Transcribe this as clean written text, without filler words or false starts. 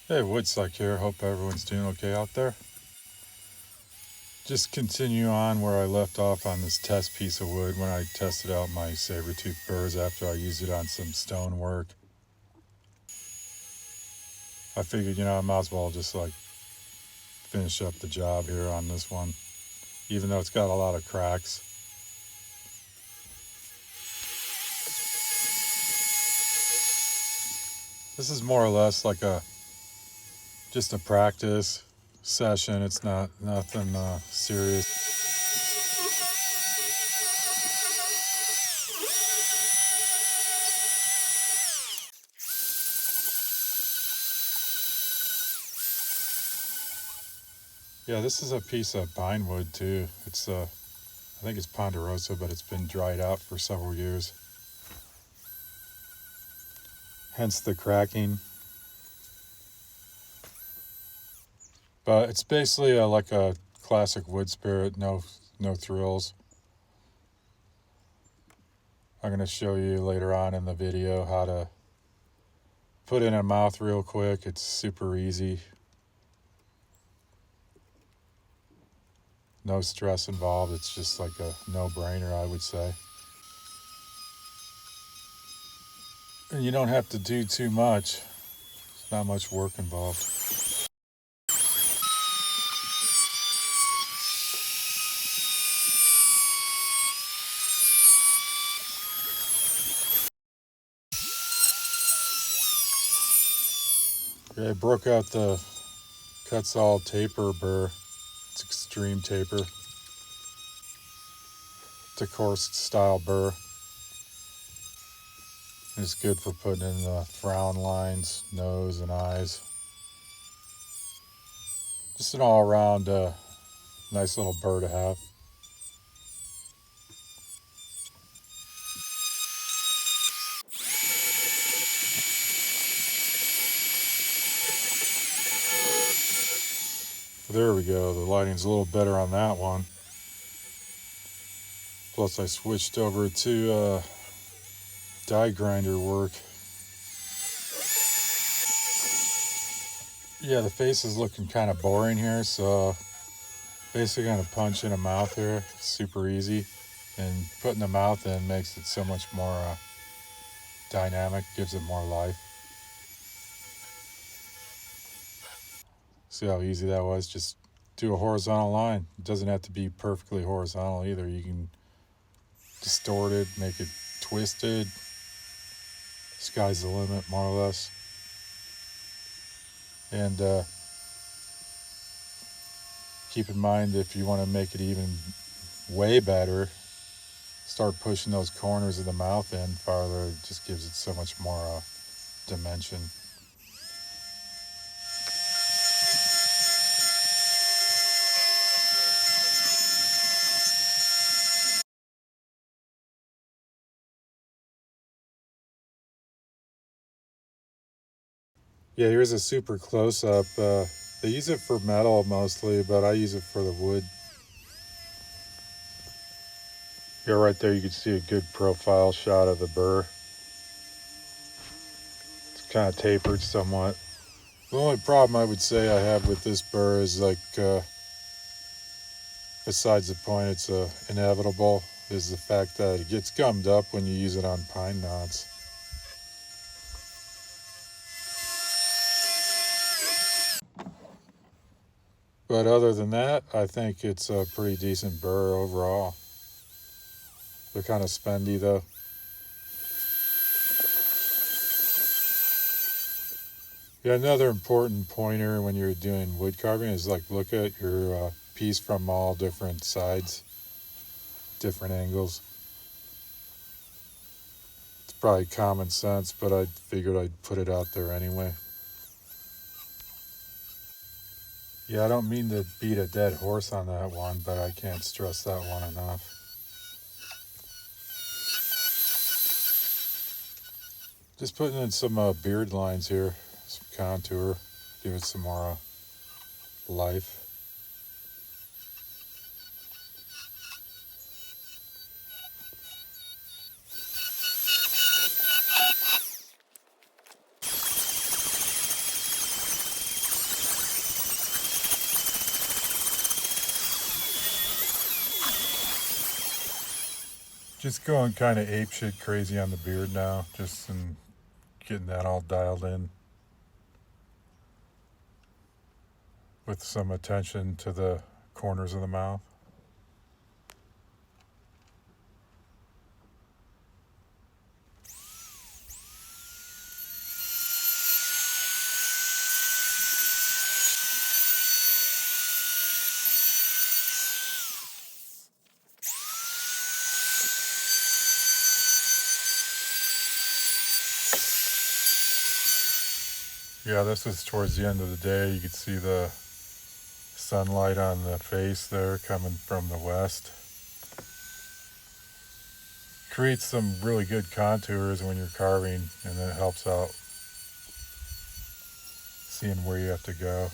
Hey, wood-psyche here. Hope everyone's doing okay out there. Just continue on where I left off on this test piece of wood when I tested out my saber-tooth burrs after I used it on some stone work. I figured, I might as well just finish up the job here on this one, even though it's got a lot of cracks. This is more or less just a practice session. It's nothing serious. Yeah, this is a piece of pine wood too. I think it's ponderosa, but it's been dried out for several years. Hence the cracking. But it's basically like a classic wood spirit, no thrills. I'm going to show you later on in the video how to put in a mouth real quick. It's super easy. No stress involved. It's just like a no-brainer, I would say. And you don't have to do too much. There's not much work involved. Yeah, I broke out the cuts all taper burr. It's extreme taper. It's a coarse style burr. It's good for putting in the frown lines, nose, and eyes. Just an all-around nice little burr to have. There we go. The lighting's a little better on that one. Plus I switched over to die grinder work. Yeah, the face is looking kind of boring here, so basically going to punch in a mouth here. Super easy. And putting the mouth in makes it so much more dynamic, gives it more life. See how easy that was? Just do a horizontal line. It doesn't have to be perfectly horizontal either. You can distort it, make it twisted. Sky's the limit, more or less. And keep in mind, if you want to make it even way better, start pushing those corners of the mouth in farther. It just gives it so much more dimension. Yeah, here's a super close-up. They use it for metal mostly, but I use it for the wood. Yeah, right there you can see a good profile shot of the burr. It's kind of tapered somewhat. The only problem I would say I have with this burr is besides the point it's inevitable, is the fact that it gets gummed up when you use it on pine knots. But other than that, I think it's a pretty decent burr overall. They're kind of spendy though. Yeah, another important pointer when you're doing wood carving is look at your piece from all different sides, different angles. It's probably common sense, but I figured I'd put it out there anyway. Yeah, I don't mean to beat a dead horse on that one, but I can't stress that one enough. Just putting in some beard lines here, some contour, give it some more life. Just going kind of apeshit crazy on the beard now, just in getting that all dialed in with some attention to the corners of the mouth. Yeah, this is towards the end of the day. You can see the sunlight on the face there coming from the west. Creates some really good contours when you're carving, and then it helps out seeing where you have to go.